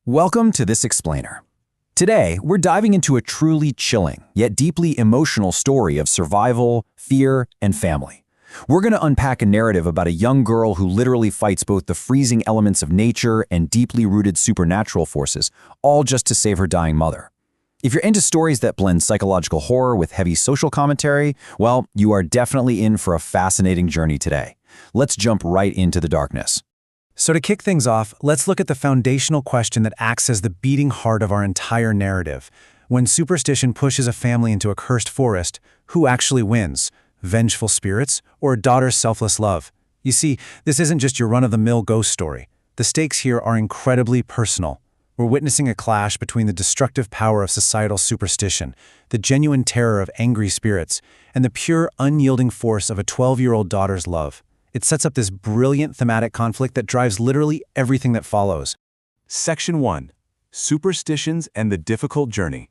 Welcome to This Explainer. Today, we're diving into a truly chilling, yet deeply emotional story of survival, fear, and family. We're going to unpack a narrative about a young girl who literally fights both the freezing elements of nature and deeply rooted supernatural forces, all just to save her dying mother. If you're into stories that blend psychological horror with heavy social commentary, well, you are definitely in for a fascinating journey today. Let's jump right into the darkness. So to kick things off, let's look at the foundational question that acts as the beating heart of our entire narrative. When superstition pushes a family into a cursed forest, who actually wins? Vengeful spirits or a daughter's selfless love? You see, this isn't just your run-of-the-mill ghost story. The stakes here are incredibly personal. We're witnessing a clash between the destructive power of societal superstition, the genuine terror of angry spirits, and the pure, unyielding force of a 12-year-old daughter's love. It sets up this brilliant thematic conflict that drives literally everything that follows. Section 1. Superstitions and the Difficult Journey.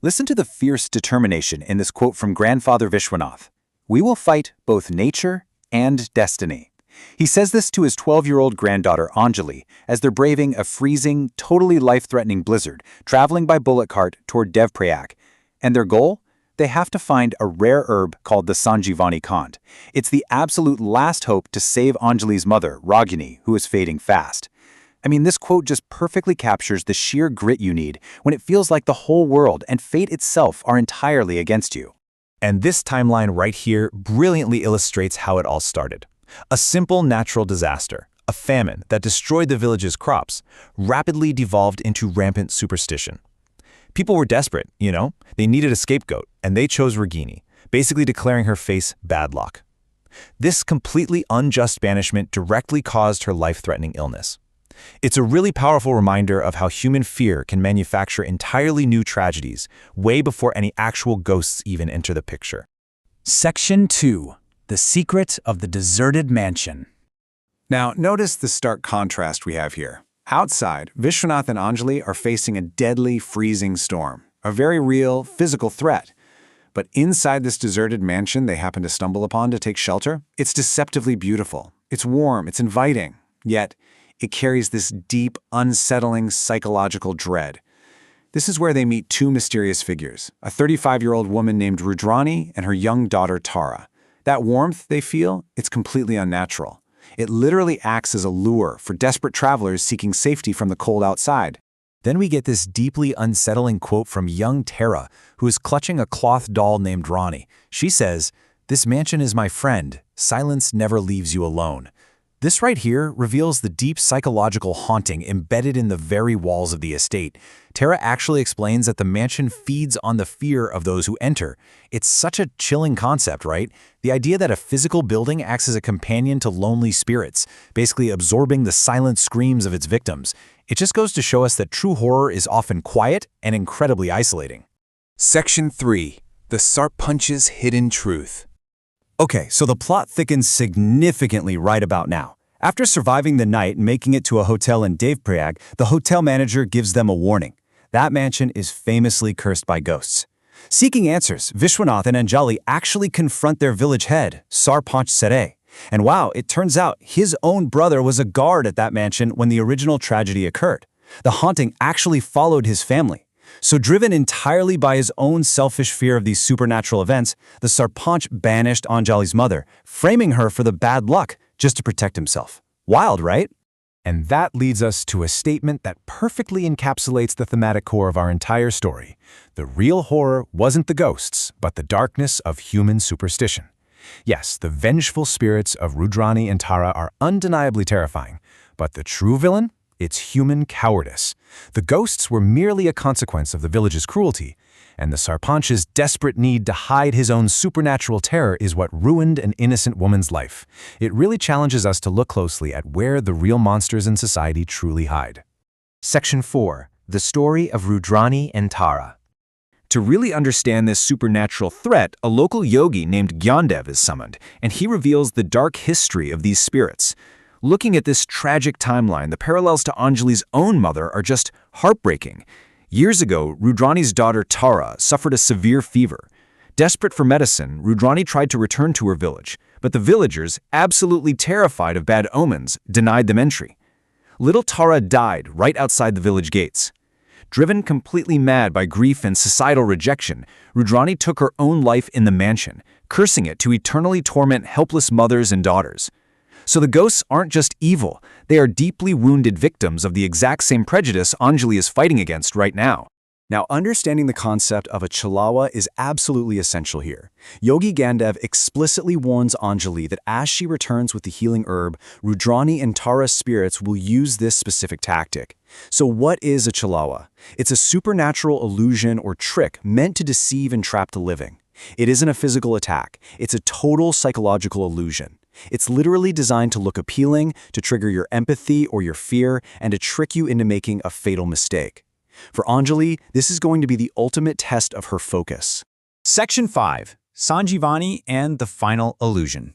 Listen to the fierce determination in this quote from Grandfather Vishwanath. "We will fight both nature and destiny." He says this to his 12-year-old granddaughter Anjali as they're braving a freezing, totally life-threatening blizzard, traveling by bullock cart toward Devprayag. And their goal? They have to find a rare herb called the Sanjivani Kand. It's the absolute last hope to save Anjali's mother, Ragini, who is fading fast. I mean, this quote just perfectly captures the sheer grit you need when it feels like the whole world and fate itself are entirely against you. And this timeline right here brilliantly illustrates how it all started. A simple natural disaster, a famine that destroyed the village's crops, rapidly devolved into rampant superstition. People were desperate, They needed a scapegoat, and they chose Ragini, basically declaring her face bad luck. This completely unjust banishment directly caused her life-threatening illness. It's a really powerful reminder of how human fear can manufacture entirely new tragedies, way before any actual ghosts even enter the picture. Section 2. The Secret of the Deserted Mansion. Now, notice the stark contrast we have here. Outside, Vishwanath and Anjali are facing a deadly, freezing storm, a very real, physical threat. But inside this deserted mansion they happen to stumble upon to take shelter, it's deceptively beautiful. It's warm, it's inviting, yet it carries this deep, unsettling psychological dread. This is where they meet two mysterious figures, a 35-year-old woman named Rudrani and her young daughter Tara. That warmth they feel, it's completely unnatural. It literally acts as a lure for desperate travelers seeking safety from the cold outside. Then we get this deeply unsettling quote from young Tara, who is clutching a cloth doll named Rani. She says, "This mansion is my friend. Silence never leaves you alone." This right here reveals the deep psychological haunting embedded in the very walls of the estate. Tara actually explains that the mansion feeds on the fear of those who enter. It's such a chilling concept, right? The idea that a physical building acts as a companion to lonely spirits, basically absorbing the silent screams of its victims. It just goes to show us that true horror is often quiet and incredibly isolating. Section 3. The Sarpanch's Hidden Truth. Okay, so the plot thickens significantly right about now. After surviving the night and making it to a hotel in Devprayag, the hotel manager gives them a warning. That mansion is famously cursed by ghosts. Seeking answers, Vishwanath and Anjali actually confront their village head, Sarpanch Sere. And wow, it turns out his own brother was a guard at that mansion when the original tragedy occurred. The haunting actually followed his family. So driven entirely by his own selfish fear of these supernatural events, the Sarpanch banished Anjali's mother, framing her for the bad luck just to protect himself. Wild, right? And that leads us to a statement that perfectly encapsulates the thematic core of our entire story. The real horror wasn't the ghosts, but the darkness of human superstition. Yes, the vengeful spirits of Rudrani and Tara are undeniably terrifying, but the true villain? It's human cowardice. The ghosts were merely a consequence of the village's cruelty, and the Sarpanch's desperate need to hide his own supernatural terror is what ruined an innocent woman's life. It really challenges us to look closely at where the real monsters in society truly hide. Section 4. The Story of Rudrani and Tara. To really understand this supernatural threat, a local yogi named Gyandev is summoned, and he reveals the dark history of these spirits. Looking at this tragic timeline, the parallels to Anjali's own mother are just heartbreaking. Years ago, Rudrani's daughter Tara suffered a severe fever. Desperate for medicine, Rudrani tried to return to her village, but the villagers, absolutely terrified of bad omens, denied them entry. Little Tara died right outside the village gates. Driven completely mad by grief and societal rejection, Rudrani took her own life in the mansion, cursing it to eternally torment helpless mothers and daughters. So the ghosts aren't just evil, they are deeply wounded victims of the exact same prejudice Anjali is fighting against right now. Now, understanding the concept of a Chalawa is absolutely essential here. Yogi Gandev explicitly warns Anjali that as she returns with the healing herb, Rudrani and Tara's spirits will use this specific tactic. So what is a Chalawa? It's a supernatural illusion or trick meant to deceive and trap the living. It isn't a physical attack, it's a total psychological illusion. It's literally designed to look appealing, to trigger your empathy or your fear, and to trick you into making a fatal mistake. For Anjali, this is going to be the ultimate test of her focus. Section 5. Sanjivani and the Final Illusion.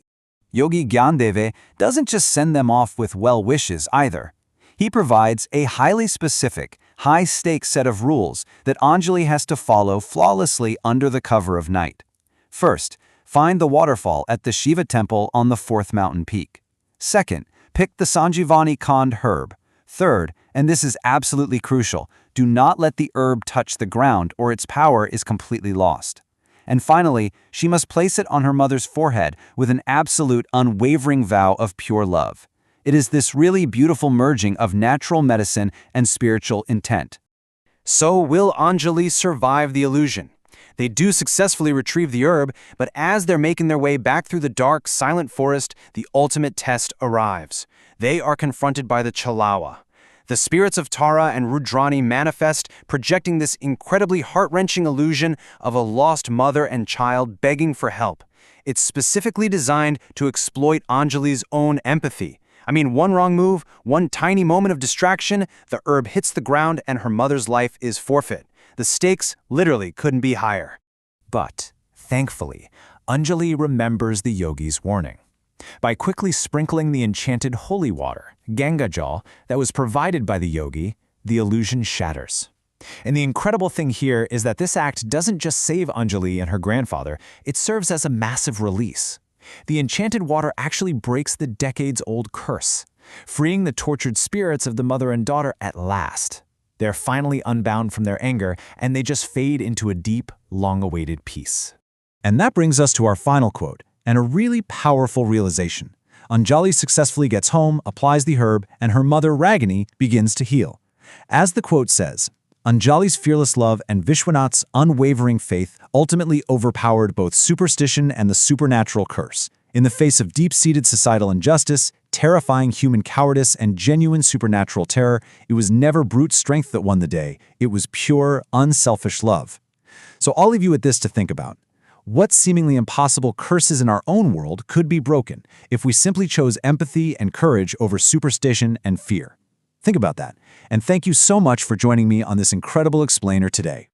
Yogi Gyandeve doesn't just send them off with well wishes either. He provides a highly specific, high-stakes set of rules that Anjali has to follow flawlessly under the cover of night. First, find the waterfall at the Shiva temple on the 4th mountain peak. Second, pick the Sanjivani Khand herb. Third, and this is absolutely crucial, do not let the herb touch the ground or its power is completely lost. And finally, she must place it on her mother's forehead with an absolute, unwavering vow of pure love. It is this really beautiful merging of natural medicine and spiritual intent. So will Anjali survive the illusion? They do successfully retrieve the herb, but as they're making their way back through the dark, silent forest, the ultimate test arrives. They are confronted by the Chalawa. The spirits of Tara and Rudrani manifest, projecting this incredibly heart-wrenching illusion of a lost mother and child begging for help. It's specifically designed to exploit Anjali's own empathy. I mean, one wrong move, one tiny moment of distraction, the herb hits the ground and her mother's life is forfeit. The stakes literally couldn't be higher. But, thankfully, Anjali remembers the yogi's warning. By quickly sprinkling the enchanted holy water, Ganga Jal, that was provided by the yogi, the illusion shatters. And the incredible thing here is that this act doesn't just save Anjali and her grandfather, it serves as a massive release. The enchanted water actually breaks the decades-old curse, freeing the tortured spirits of the mother and daughter at last. They're finally unbound from their anger, and they just fade into a deep, long-awaited peace. And that brings us to our final quote, and a really powerful realization. Anjali successfully gets home, applies the herb, and her mother Ragini begins to heal. As the quote says, Anjali's fearless love and Vishwanath's unwavering faith ultimately overpowered both superstition and the supernatural curse. In the face of deep-seated societal injustice, terrifying human cowardice, and genuine supernatural terror, it was never brute strength that won the day. It was pure, unselfish love. So I'll leave you with this to think about. What seemingly impossible curses in our own world could be broken if we simply chose empathy and courage over superstition and fear? Think about that. And thank you so much for joining me on this incredible explainer today.